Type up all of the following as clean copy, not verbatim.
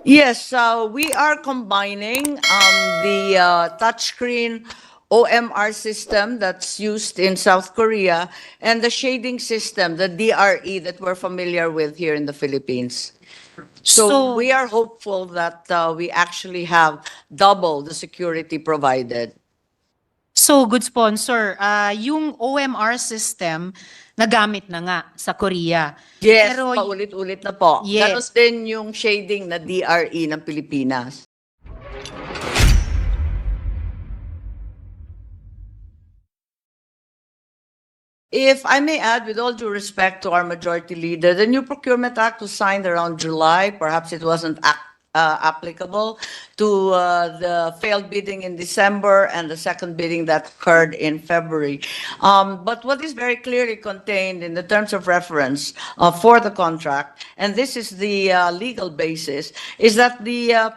Yes, we are combining the touchscreen OMR system that's used in South Korea and the shading system, the DRE that we're familiar with here in the Philippines. So we are hopeful that we actually have double the security provided. So, good sponsor, yung OMR system, nagamit na nga sa Korea. Yes, Pero, paulit-ulit na po. Yes. Ganon din yung shading na DRE ng Pilipinas. If I may add, with all due respect to our majority leader, the new Procurement Act was signed around July. Perhaps it wasn't applicable to the failed bidding in December and the second bidding that occurred in February. But what is very clearly contained in the terms of reference for the contract, and this is the legal basis, is that the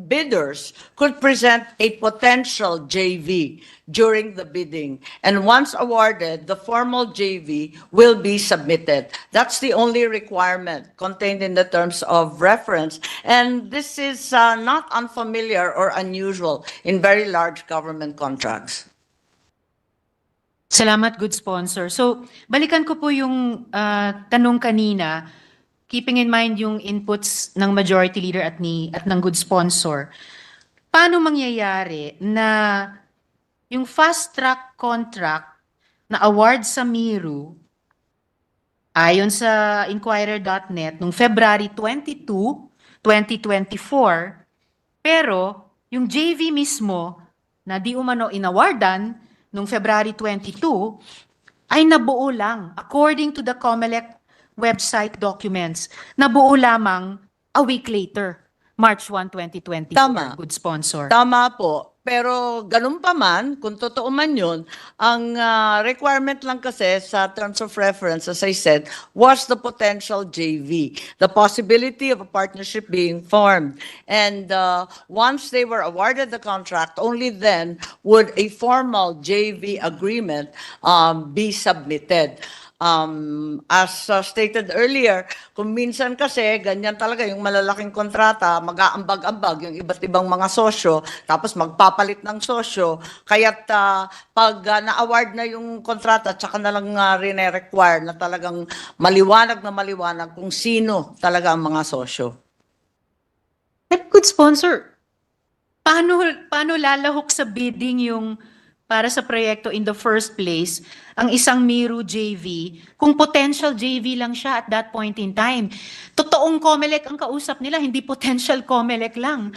bidders could present a potential JV during the bidding. And once awarded, the formal JV will be submitted. That's the only requirement contained in the terms of reference. And this is not unfamiliar or unusual in very large government contracts. salamat, good sponsor. So, balikan ko po yung tanong kanina, keeping in mind yung inputs ng majority leader at ng good sponsor. Paano mangyayari na yung fast track contract na award sa Miru, ayon sa inquirer.net, noong February 22, 2024, pero yung JV mismo na di umano inawardan noong February 22 ay nabuo lang according to the COMELEC website documents. Nabuo lamang a week later, March 1, 2024. Tama. Good sponsor. Tama po. Pero ganun pa man, kung totoo man yun, ang requirement lang kasi sa terms of reference, as I said, was the potential JV, the possibility of a partnership being formed. And once they were awarded the contract, only then would a formal JV agreement be submitted. As stated earlier, kung minsan kasi ganyan talaga yung malalaking kontrata, mag-aambag-ambag yung iba't ibang mga sosyo, tapos magpapalit ng sosyo, kaya't pag na-award na yung kontrata, tsaka na lang rine-require na talagang maliwanag kung sino talaga ang mga sosyo. Good sponsor, paano lalahok sa bidding yung para sa proyekto in the first place, ang isang Miru JV, kung potential JV lang siya at that point in time. Totoong COMELEC ang kausap nila, hindi potential COMELEC lang.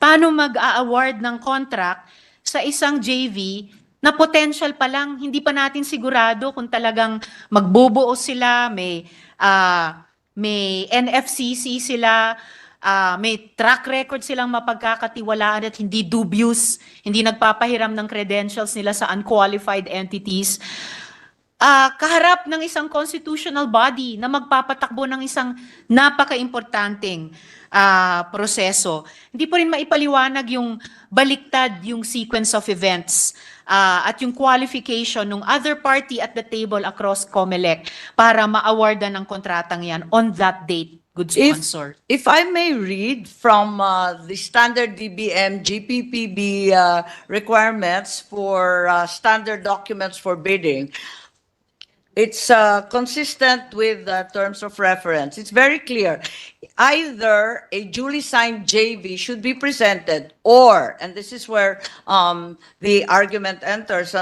Paano mag-a-award ng contract sa isang JV na potential pa lang, hindi pa natin sigurado kung talagang magbubuo sila, may NFCC sila, may track record silang mapagkakatiwalaan at hindi dubious, hindi nagpapahiram ng credentials nila sa unqualified entities. Kaharap ng isang constitutional body na magpapatakbo ng isang napaka-importanting proseso. Hindi po rin maipaliwanag yung baliktad yung sequence of events at yung qualification ng other party at the table across COMELEC para ma-awardan ng kontratang yan on that date. Good sponsor. If I may read from the standard DBM GPPB requirements for standard documents for bidding, it's consistent with the terms of reference. It's very clear. Either a duly signed JV should be presented or, and this is where the argument enters,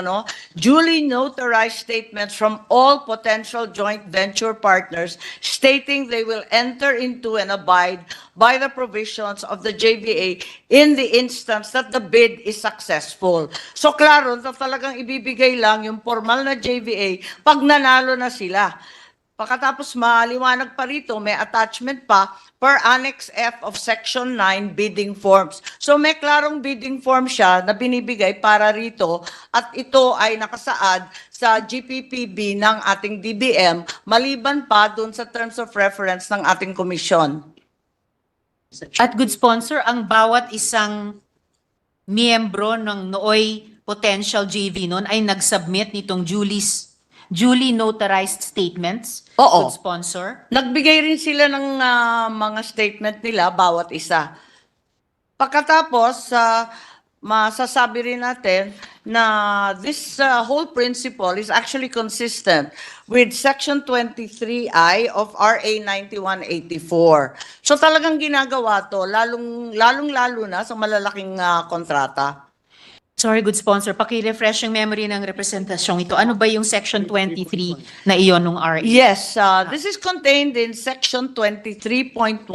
duly notarized statements from all potential joint venture partners stating they will enter into and abide by the provisions of the JVA in the instance that the bid is successful. So klaro na talagang ibibigay lang yung formal na JVA pag nanalo na sila. Pagkatapos maliwanag pa rito, may attachment pa per Annex F of Section 9 bidding forms. So may klarong bidding form siya na binibigay para rito at ito ay nakasaad sa GPPB ng ating DBM maliban pa dun sa terms of reference ng ating komisyon. At good sponsor, ang bawat isang miyembro ng nooy potential JV noon ay nag-submit nitong duly notarized statements? Oo. Good sponsor? Nagbigay rin sila ng mga statement nila, bawat isa. Pagkatapos, masasabi rin natin na this whole principle is actually consistent with Section 23I of RA 9184. So talagang ginagawa to, lalong-lalo na sa malalaking kontrata. Sorry, good sponsor. Paki-refresh yung memory ng representasyong ito. Ano ba yung Section 23 na iyon ng RA? Yes, this is contained in Section 23.1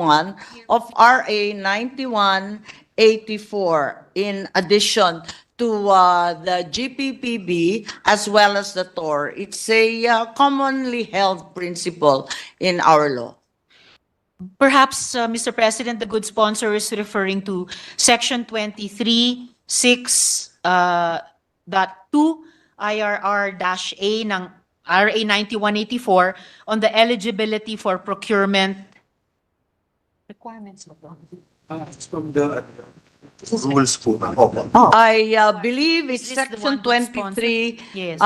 of RA 9184 in addition to the GPPB as well as the TOR. It's a commonly held principle in our law. Perhaps, Mr. President, the good sponsor is referring to Section 23.6.2 IRR-A ng RA 9184 on the eligibility for procurement requirements. It's from the rules po. Opo. I believe it's Is this the Section one good sponsor? 23 Yes.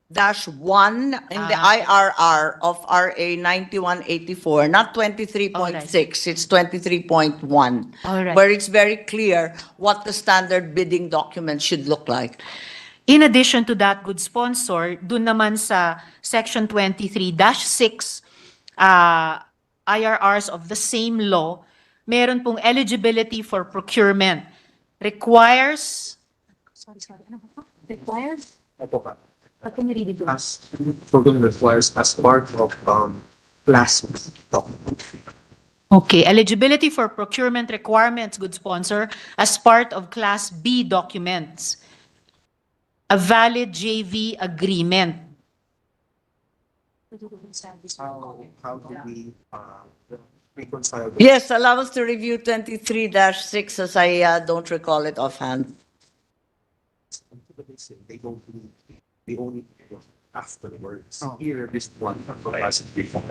dash 1 in the IRR of RA 9184, not 23.6, it's 23.1. All right. Where it's very clear what the standard bidding document should look like. In addition to that, good sponsor, dun naman sa Section 23-6 IRRs of the same law, meron pong eligibility for procurement. Requires, ano ba? Requires? Opo ka. What can you read it? As program requires as part of class document. Okay, eligibility for procurement requirements, good sponsor, as part of Class B documents. A valid JV agreement. How do we reconcile this? Yes, allow us to review 23-6 as I don't recall it offhand. They don't need, they only afterwards. Here, this one has it before.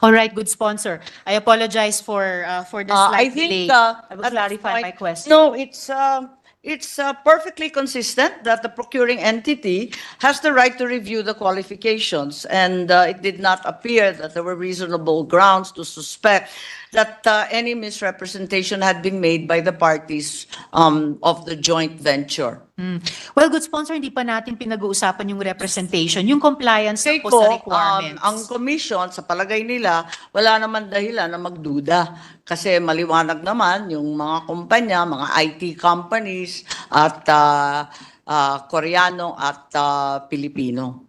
All right, good sponsor. I apologize for the I slight think, delay. at I will this clarify point- my question. No, it's perfectly consistent that the procuring entity has the right to review the qualifications, and it did not appear that there were reasonable grounds to suspect that any misrepresentation had been made by the parties of the joint venture. Well, good sponsor, hindi pa natin pinag-uusapan yung representation, yung compliance Kaya po sa po, requirements. ang commission, sa palagay nila, wala naman dahilan na magduda. Kasi maliwanag naman yung mga kumpanya, mga IT companies, at Koreano at Pilipino.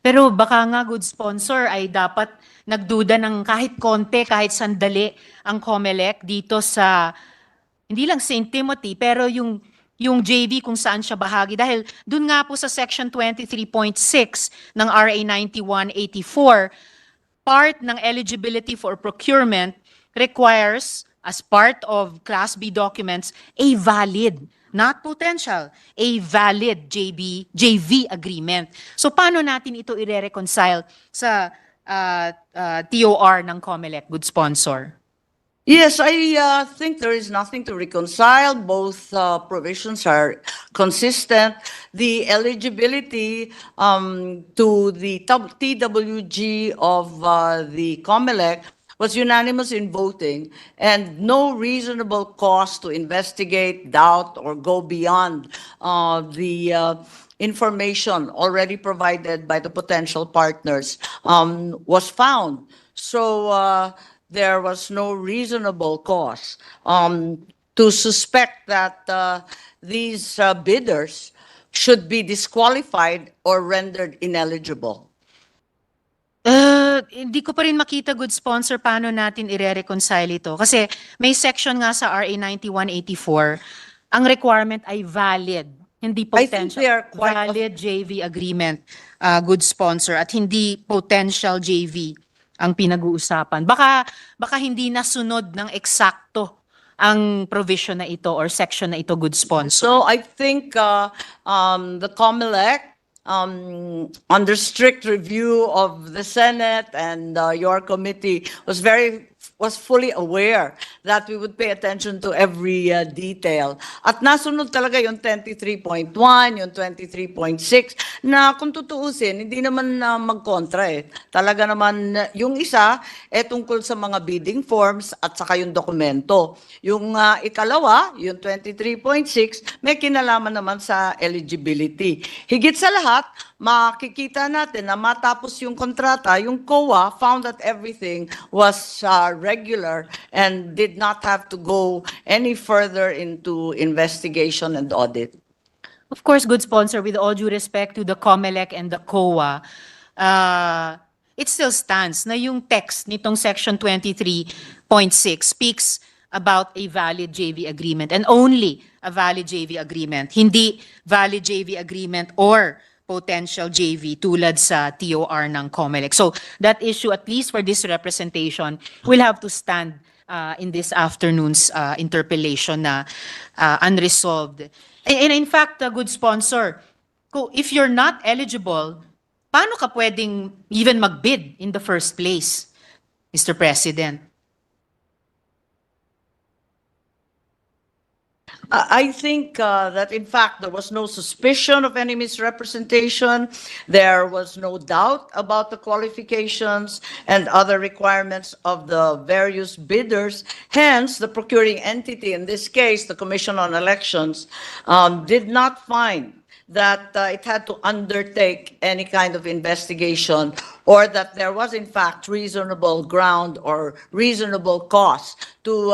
Pero baka nga, good sponsor, ay dapat nagduda ng kahit konti, kahit sandali ang COMELEC dito sa, hindi lang St. Timothy, pero yung JV kung saan siya bahagi. Dahil dun nga po sa Section 23.6 ng RA 9184, part ng eligibility for procurement requires, as part of Class B documents, a valid, not potential, a valid JV agreement. So paano natin ito i-reconcile sa TOR ng COMELEC, good sponsor? Yes, I think there is nothing to reconcile. Both provisions are consistent. The eligibility to the TWG of the COMELEC was unanimous in voting, and no reasonable cause to investigate, doubt, or go beyond the information already provided by the potential partners was found. So there was no reasonable cause to suspect that these bidders should be disqualified or rendered ineligible. Hindi ko pa rin makita, good sponsor, paano natin i-reconcile ito. Kasi may section nga sa RA 9184, ang requirement ay valid, hindi I think potential. they are quite Valid JV agreement, good sponsor, at hindi potential JV ang pinag-uusapan. Baka hindi nasunod ng eksakto ang provision na ito or section na ito, good sponsor. So I think the COMELEC, under strict review of the Senate and your committee, was fully aware that we would pay attention to every detail. At nasunod talaga yung 23.1, yung 23.6, na kung tutuusin, hindi naman magkontra eh. Talaga naman, yung isa, tungkol sa mga bidding forms at saka yung dokumento. Yung ikalawa, yung 23.6, may kinalaman naman sa eligibility. Higit sa lahat, makikita natin na matapos yung kontrata, yung COA found that everything was regular and did not have to go any further into investigation and audit. Of course, good sponsor, with all due respect to the COMELEC and the COA, it still stands na yung text nitong Section 23.6 speaks about a valid JV agreement and only a valid JV agreement, hindi valid JV agreement or potential JV tulad sa TOR ng COMELEC. So that issue, at least for this representation, will have to stand in this afternoon's interpellation na unresolved. And in fact, a good sponsor, if you're not eligible, paano ka pwedeng even magbid in the first place, Mr. President? I think that in fact there was no suspicion of any misrepresentation. There was no doubt about the qualifications and other requirements of the various bidders. Hence, the procuring entity, in this case, the Commission on Elections, did not find that it had to undertake any kind of investigation or that there was in fact reasonable ground or reasonable cause to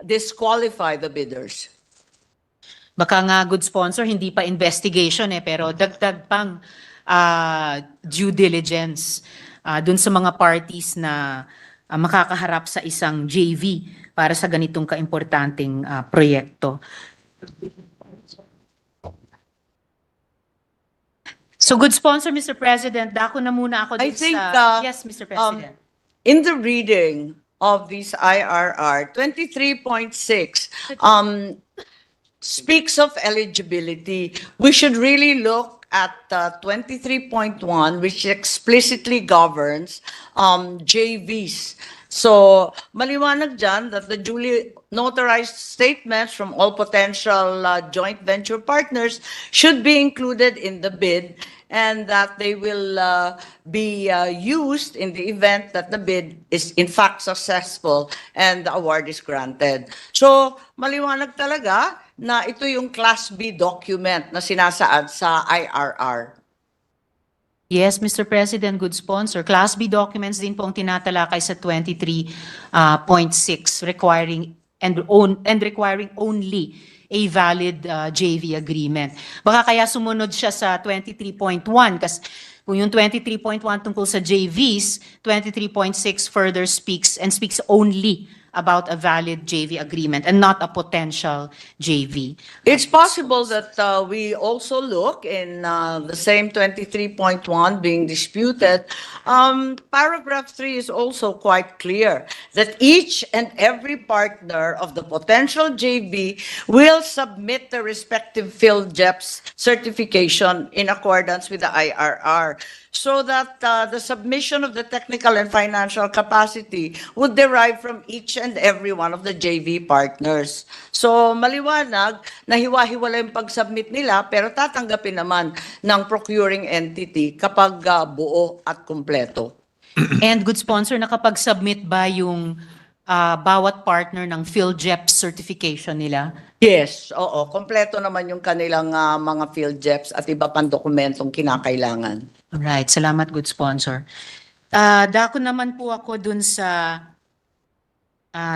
disqualify the bidders. Baka nga, good sponsor, hindi pa investigation pero dagdag pang due diligence dun sa mga parties na makakaharap sa isang JV para sa ganitong kaimportanteng proyekto. So good sponsor, Mr. President, dako na muna ako I dun think, sa... Yes, Mr. President. In the reading of this IRR, 23.6 speaks of eligibility. We should really look at 23.1, which explicitly governs JVs. So, maliwanag dyan that the duly notarized statements from all potential joint venture partners should be included in the bid and that they will be used in the event that the bid is in fact successful and the award is granted. So, maliwanag talaga na ito yung Class B document na sinasaad sa IRR. Yes, Mr. President, good sponsor. Class B documents din po ang tinatalakay sa 23.6 requiring only a valid JV agreement. Baka kaya sumunod siya sa 23.1 kasi kung yung 23.1 tungkol sa JVs, 23.6 further speaks only about a valid JV agreement and not a potential JV. It's possible that we also look in the same 23.1 being disputed. Paragraph 3 is also quite clear that each and every partner of the potential JV will submit the respective PhilJEPS certification in accordance with the IRR, so that the submission of the technical and financial capacity would derive from each and every one of the JV partners. So maliwanag na hiwa-hiwala yung pag-submit nila pero tatanggapin naman ng procuring entity kapag buo at kumpleto. And good sponsor, nakapag-submit ba yung bawat partner ng PhilJEPS certification nila? Yes, oo. Kompleto naman yung kanilang mga PhilJEPS at iba pang dokumentong kinakailangan. Alright, salamat, good sponsor. Dako naman po ako dun sa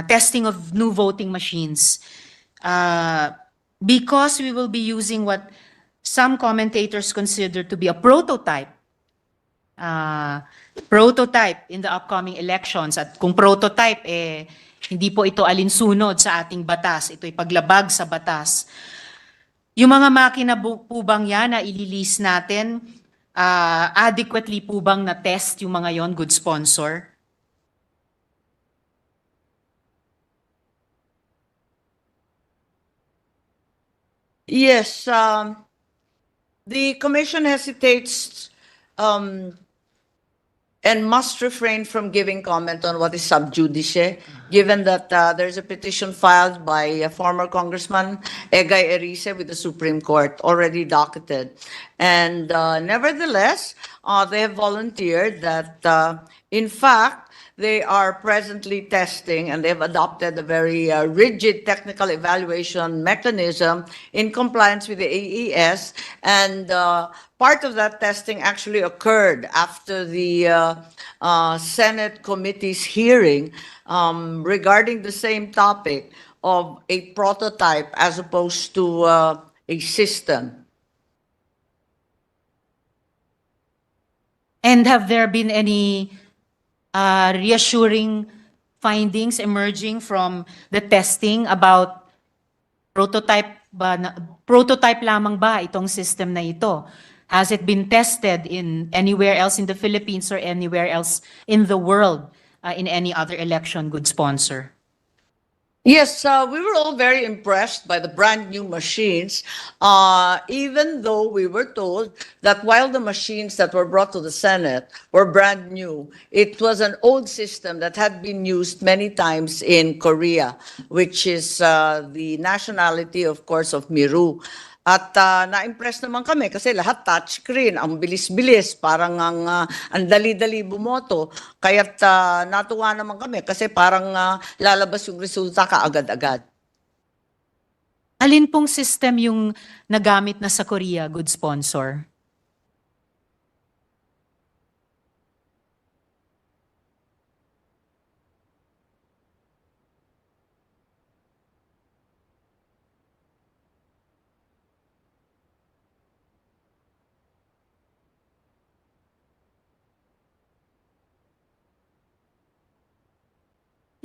testing of new voting machines. Because we will be using what some commentators consider to be a prototype in the upcoming elections. At kung prototype, hindi po ito alinsunod sa ating batas. Ito'y paglabag sa batas. Yung mga makina po bang yan na ililis natin, adequately po bang na-test yung mga yon, good sponsor? Yes, the commission hesitates and must refrain from giving comment on what is sub judice, given that there's a petition filed by former Congressman Egay Erice with the Supreme Court, already docketed. And nevertheless, they have volunteered that, in fact, they are presently testing and they've adopted a very rigid technical evaluation mechanism in compliance with the AES. And part of that testing actually occurred after the Senate committee's hearing regarding the same topic of a prototype as opposed to a system. And have there been any reassuring findings emerging from the testing about prototype lamang ba itong system na ito? Has it been tested in anywhere else in the Philippines or anywhere else in the world in any other election, good sponsor? Yes, we were all very impressed by the brand new machines, even though we were told that while the machines that were brought to the Senate were brand new, it was an old system that had been used many times in Korea, which is the nationality, of course, of Miru. At na-impress naman kami kasi lahat touchscreen, ang bilis-bilis, parang ang dali-dali bumoto. Kaya't natuwa naman kami kasi parang lalabas yung resulta kaagad-agad. Alin pong system yung nagamit na sa Korea, good sponsor?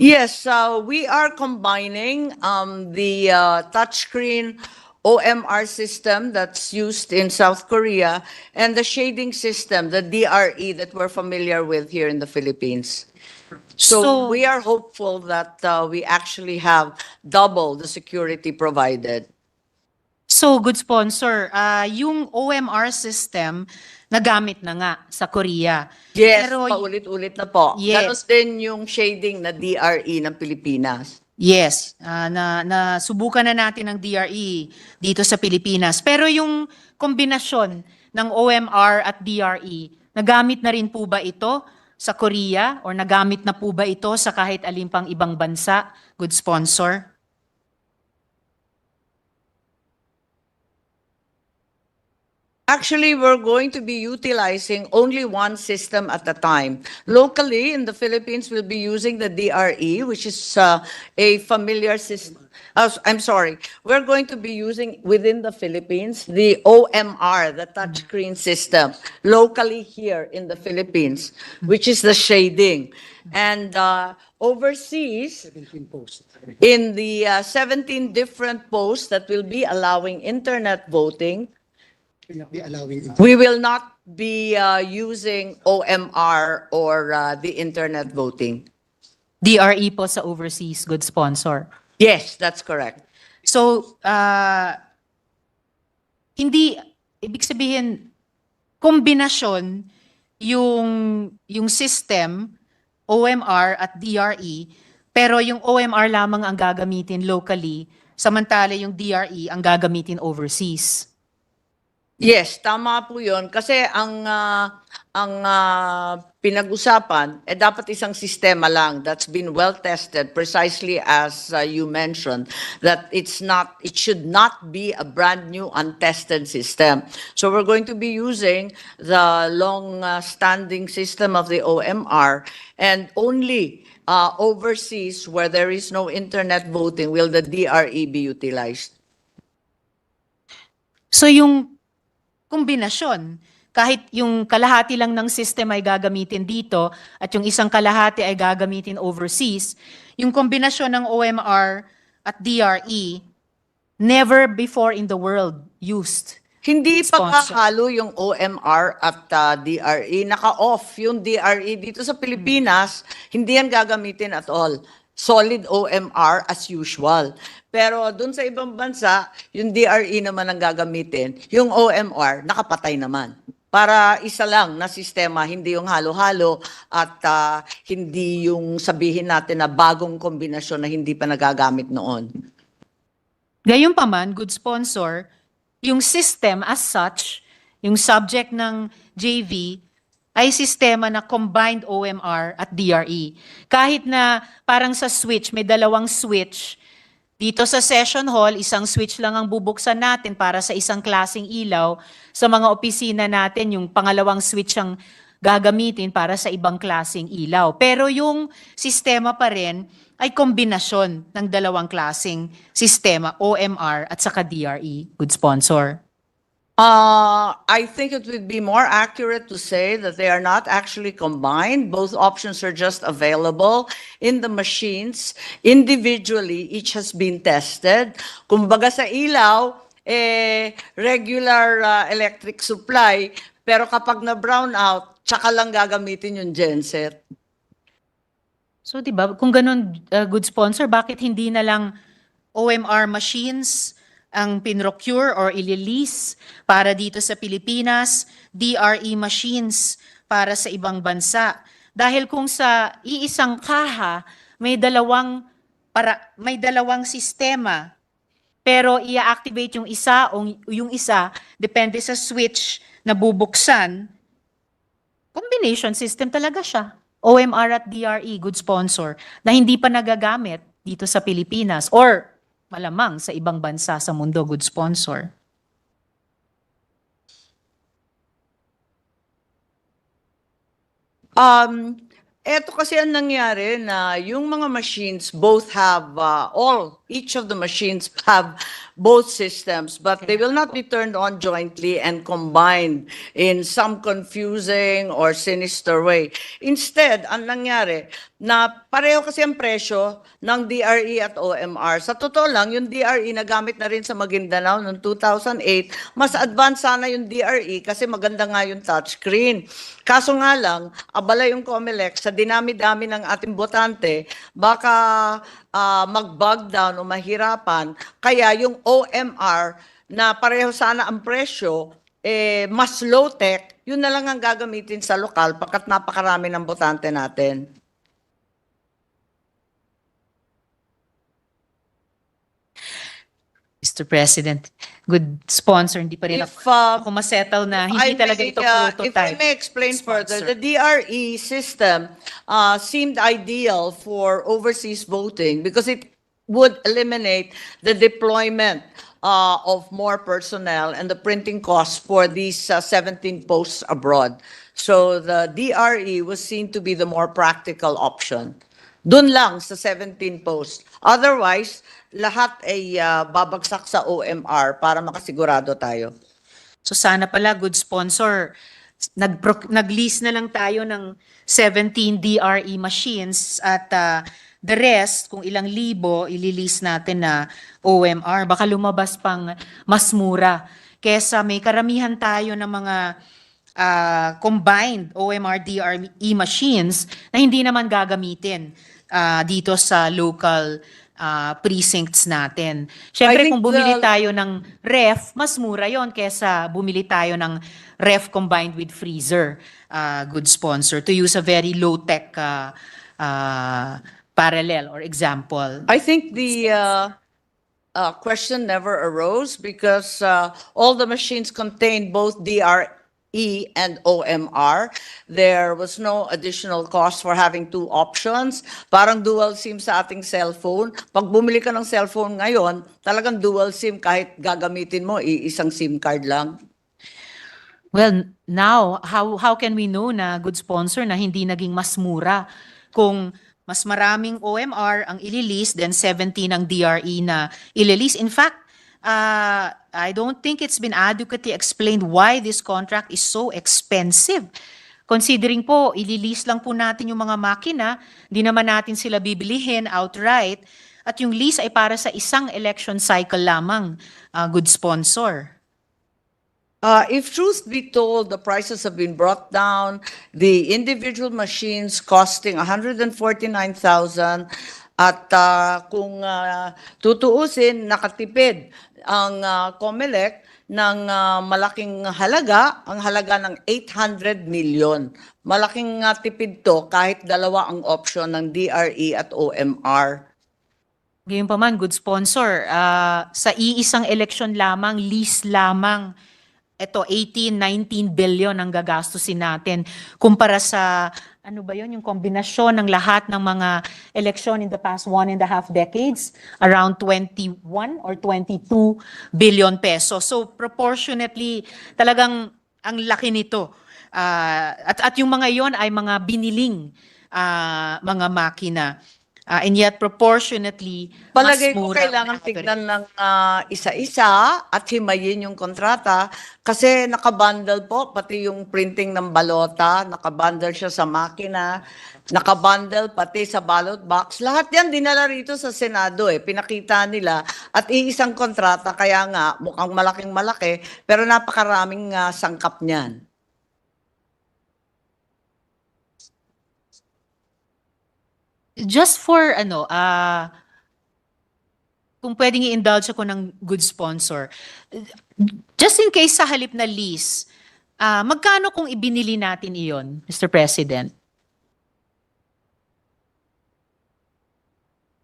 Yes, we are combining the touchscreen OMR system that's used in South Korea and the shading system, the DRE that we're familiar with here in the Philippines. So we are hopeful that we actually have double the security provided. So, good sponsor, yung OMR system nagamit na nga sa Korea. Yes, Pero paulit-ulit na po. Yes. Ganon din yung shading na DRE ng Pilipinas. yes, na subukan na natin ang DRE dito sa Pilipinas. Pero yung kombinasyon ng OMR at DRE, nagamit na rin po ba ito sa Korea or nagamit na po ba ito sa kahit alin pang ibang bansa, good sponsor? Actually, we're going to be utilizing only one system at a time. Locally, in the Philippines, we'll be using the DRE, which is a familiar system. I'm sorry. We're going to be using within the Philippines the OMR, the touchscreen system, locally here in the Philippines, which is the shading. And overseas, in the 17 different posts that will be allowing internet voting, we will not be using OMR or the internet voting. DRE po sa overseas, good sponsor. Yes, that's correct. So, hindi, ibig sabihin, kombinasyon yung system, OMR at DRE, pero yung OMR lamang ang gagamitin locally, samantala yung DRE ang gagamitin overseas. Yes, tama po 'yon kasi ang pinag-usapan dapat isang sistema lang that's been well tested precisely as you mentioned that it should not be a brand new untested system. So we're going to be using the long standing system of the OMR and only overseas where there is no internet voting will the DRE be utilized. So yung kombinasyon, kahit yung kalahati lang ng system ay gagamitin dito at yung isang kalahati ay gagamitin overseas, yung kombinasyon ng OMR at DRE, never before in the world used. Hindi Sponsor. pagkakalo yung OMR at DRE. Naka-off yung DRE dito sa Pilipinas, hindi yan gagamitin at all. Solid OMR as usual. Pero dun sa ibang bansa, yung DRE naman ang gagamitin. Yung OMR, nakapatay naman. para isa lang na sistema, hindi yung halo-halo at hindi yung sabihin natin na bagong kombinasyon na hindi pa nagagamit noon. Gayunpaman, good sponsor, yung system as such, yung subject ng JV, ay sistema na combined OMR at DRE. Kahit na parang sa switch, may dalawang switch. Dito sa session hall, isang switch lang ang bubuksan natin para sa isang klaseng ilaw. Sa mga opisina natin, yung pangalawang switch ang gagamitin para sa ibang klaseng ilaw. Pero yung sistema pa rin ay kombinasyon ng dalawang klaseng sistema, OMR at saka DRE. Good sponsor. I think it would be more accurate to say that they are not actually combined. Both options are just available in the machines. Individually, each has been tested. Kumbaga sa ilaw, regular electric supply, pero kapag na-brown out, tsaka lang gagamitin yung genset. So, di ba, kung ganun, good sponsor, bakit hindi na lang OMR machines ang pinrocure or ililease para dito sa Pilipinas, DRE machines para sa ibang bansa? Dahil kung sa iisang kaha, may dalawang sistema, pero i-activate yung isa o yung isa, depende sa switch na bubuksan, combination system talaga siya. OMR at DRE, good sponsor, na hindi pa nagagamit dito sa Pilipinas or malamang sa ibang bansa sa mundo, good sponsor. Eto kasi ang nangyari na yung mga machines both have, each of the machines have both systems, but they will not be turned on jointly and combined in some confusing or sinister way. Instead, ang nangyari, na pareho kasi ang presyo ng DRE at OMR. Sa totoo lang, yung DRE nagamit na rin sa Maguindanao noong 2008. Mas advanced sana yung DRE kasi maganda nga yung touchscreen. Kaso nga lang, abala yung COMELEC sa dinami-dami ng ating botante, baka mag-bug down o mahirapan. Kaya yung OMR na pareho sana ang presyo, mas low-tech, yun na lang ang gagamitin sa lokal pagkat napakarami ng botante natin. Mr. President, good sponsor, hindi pa rin If, ako masettle na hindi talaga ito prototype. If I may explain further, Sponsor. the DRE system seemed ideal for overseas voting because it would eliminate the deployment of more personnel and the printing costs for these 17 posts abroad. So the DRE was seen to be the more practical option. Doon lang sa 17 posts. Otherwise, lahat ay babagsak sa OMR para makasigurado tayo. So sana pala, good sponsor, nag-lease na lang tayo ng 17 DRE machines at the rest, kung ilang libo, ililiis natin na OMR. Baka lumabas pang mas mura. Kesa may karamihan tayo ng mga combined OMR DRE machines na hindi naman gagamitin dito sa local precincts natin. Siyempre, think kung bumili the- tayo ng ref, mas mura yon kesa bumili tayo ng ref combined with freezer. Good sponsor. To use a very low-tech parallel or example. I think the question never arose because all the machines contained both DRE and OMR. There was no additional cost for having two options. Parang dual SIM sa ating cellphone. Pag bumili ka ng cellphone ngayon, talagang dual SIM kahit gagamitin mo, isang SIM card lang. Well, now, how can we know na good sponsor na hindi naging mas mura kung mas maraming OMR ang ililis, then 17 ang DRE na ililis? In fact, I don't think it's been adequately explained why this contract is so expensive. Considering po, ililis lang po natin yung mga makina, di naman natin sila bibilihin outright, at yung lease ay para sa isang election cycle lamang, good sponsor. If truth be told, the prices have been brought down. The individual machines costing 149,000 at kung tutuusin, nakatipid ang COMELEC ng malaking halaga, ang halaga ng 800 million. Malaking tipid to kahit dalawa ang option ng DRE at OMR. Gayunpaman, good sponsor. Sa iisang eleksyon lamang, lease lamang, ito 18-19 billion ang gagastusin natin kumpara sa ano ba yun, yung kombinasyon ng lahat ng mga eleksyon in the past 1.5 decades, around 21 or 22 billion pesos. So proportionately, talagang ang laki nito. At yung mga yon ay mga biniling mga makina. And yet proportionately, Palagay mas ko mura kailangan ang average. tignan ng isa-isa at himayin yung kontrata kasi nakabundle po, pati yung printing ng balota, nakabundle siya sa makina, nakabundle pati sa ballot box. Lahat yan dinala rito sa Senado pinakita nila at iisang kontrata kaya nga mukhang malaking malaki pero napakaraming sangkap niyan. Just for kung pwedeng i-indulge ako ng good sponsor, just in case sa halip na lease, magkano kung ibinili natin iyon, Mr. President?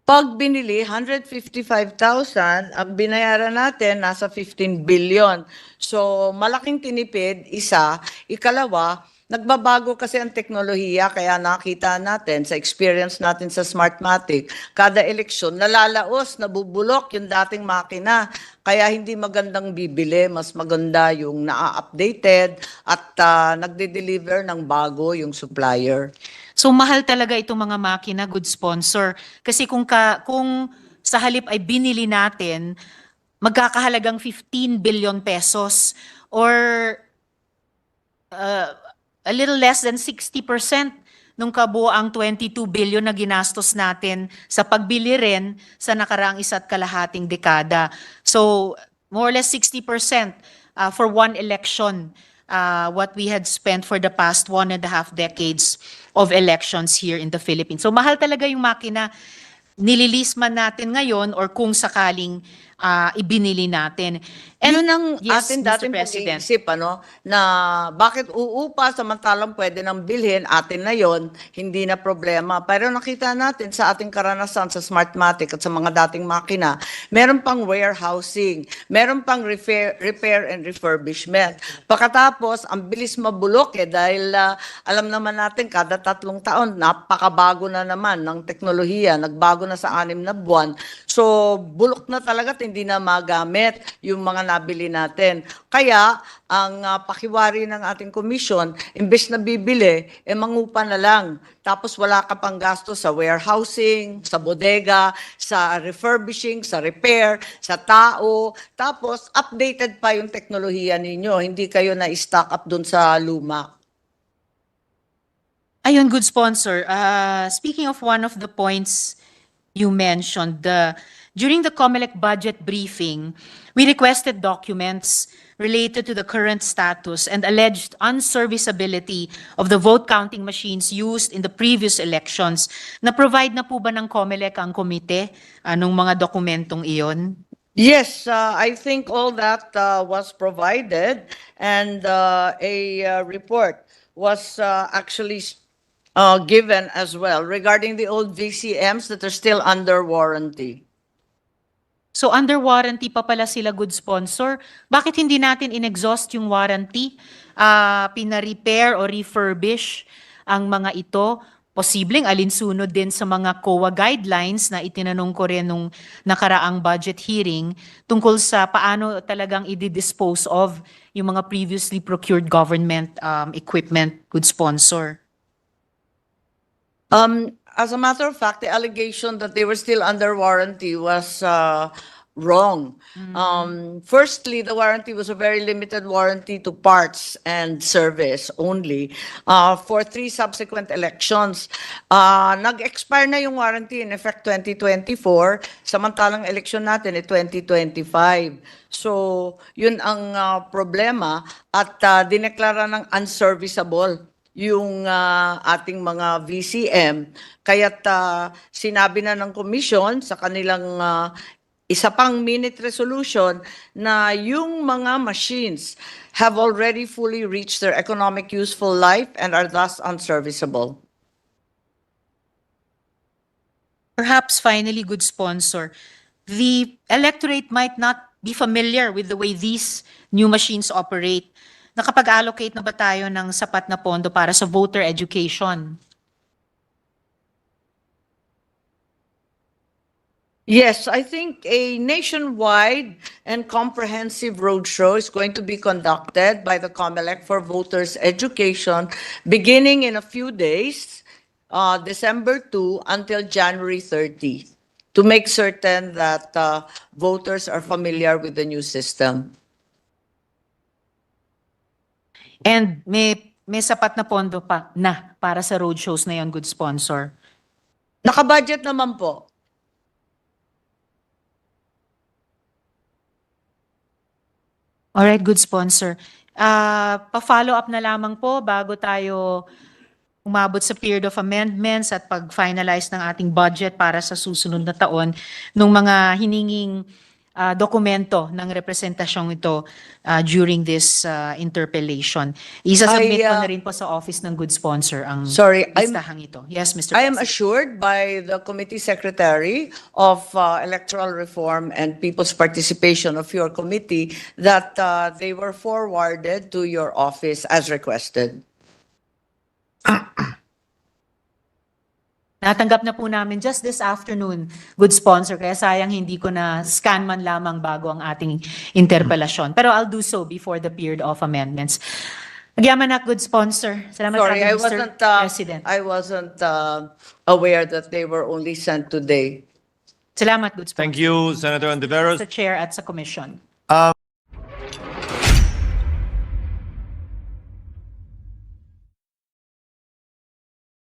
Pag binili, 155,000, ang binayaran natin nasa 15 billion. So, malaking tinipid, isa. Ikalawa, nagbabago kasi ang teknolohiya, kaya nakita natin sa experience natin sa Smartmatic, kada eleksyon, nalalaos, nabubulok yung dating makina. Kaya hindi magandang bibili, mas maganda yung na-updated at nagde-deliver ng bago yung supplier. So mahal talaga itong mga makina, good sponsor. Kasi kung sa halip ay binili natin, magkakahalagang 15 billion pesos or a little less than 60% nung kabuoang 22 billion na ginastos natin sa pagbili rin sa nakaraang 1.5 dekada. So more or less 60% for one election, what we had spent for the past 1.5 decades of elections here in the Philippines. So mahal talaga yung makina, nililis man natin ngayon or kung sakaling ibinili natin. And Yun ang yes, atin Mr. dating President. pag-iisip, na bakit uupa samantalang pwede nang bilhin, atin na yon, hindi na problema. Pero nakita natin sa ating karanasan sa Smartmatic at sa mga dating makina, meron pang warehousing, meron pang repair and refurbishment. Pagkatapos, ang bilis mabulok dahil alam naman natin kada 3 taon, napakabago na naman ng teknolohiya, nagbago na sa 6 na buwan. So, bulok na talaga at hindi na magamit yung mga nabili natin. Kaya, ang pakiwari ng ating komisyon, imbes na bibili, mangupa na lang. Tapos wala ka pang gasto sa warehousing, sa bodega, sa refurbishing, sa repair, sa tao. Tapos, updated pa yung teknolohiya ninyo. Hindi kayo na-stock up dun sa luma. Ayun, good sponsor. Speaking of one of the points you mentioned, during the COMELEC budget briefing, we requested documents related to the current status and alleged unserviceability of the vote counting machines used in the previous elections. Na-provide na po ba ng COMELEC ang komite nung mga dokumentong iyon? Yes, I think all that was provided and a report was actually given as well regarding the old VCMs that are still under warranty. So under warranty pa pala sila, good sponsor. Bakit hindi natin in-exhaust yung warranty? Pina-repair o refurbish ang mga ito? Posibleng alinsunod din sa mga COA guidelines na itinanong ko rin nung nakaraang budget hearing tungkol sa paano talagang i-dispose of yung mga previously procured government equipment, good sponsor. As a matter of fact, the allegation that they were still under warranty was wrong. Firstly, the warranty was a very limited warranty to parts and service only for 3 subsequent elections. Nag-expire na yung warranty in effect 2024, samantalang election natin 2025. So, yun ang problema at dineklara ng unserviceable yung ating mga VCM. Kaya't sinabi na ng komisyon sa kanilang isa pang minute resolution na yung mga machines have already fully reached their economic useful life and are thus unserviceable. Perhaps finally, good sponsor, the electorate might not be familiar with the way these new machines operate. Nakapag-allocate na ba tayo ng sapat na pondo para sa voter education? Yes, I think a nationwide and comprehensive roadshow is going to be conducted by the COMELEC for voters' education beginning in a few days, December 2 until January 30, to make certain that voters are familiar with the new system. And may sapat na pondo pa na para sa roadshows na yon, good sponsor. Nakabudget naman po. Alright, good sponsor. Pa-follow up na lamang po bago tayo umabot sa period of amendments at pag-finalize ng ating budget para sa susunod na taon nung mga hininging dokumento ng representasyong ito during this interpellation. Isasubmit ko I, na rin po sa office ng good sponsor ang Sorry, listahang ito. Yes, Mr. I am President. assured by the Committee Secretary of Electoral Reform and People's Participation of your committee that they were forwarded to your office as requested. Natanggap na po namin just this afternoon, good sponsor. Kaya sayang hindi ko na scan man lamang bago ang ating interpelasyon. Pero I'll do so before the period of amendments. Nagyaman na, good sponsor. Salamat Sorry, kaagad, I Mr. wasn't, President. I wasn't aware that they were only sent today. Salamat, good sponsor. Thank you, Senator Ontiveros. Sa chair at sa commission.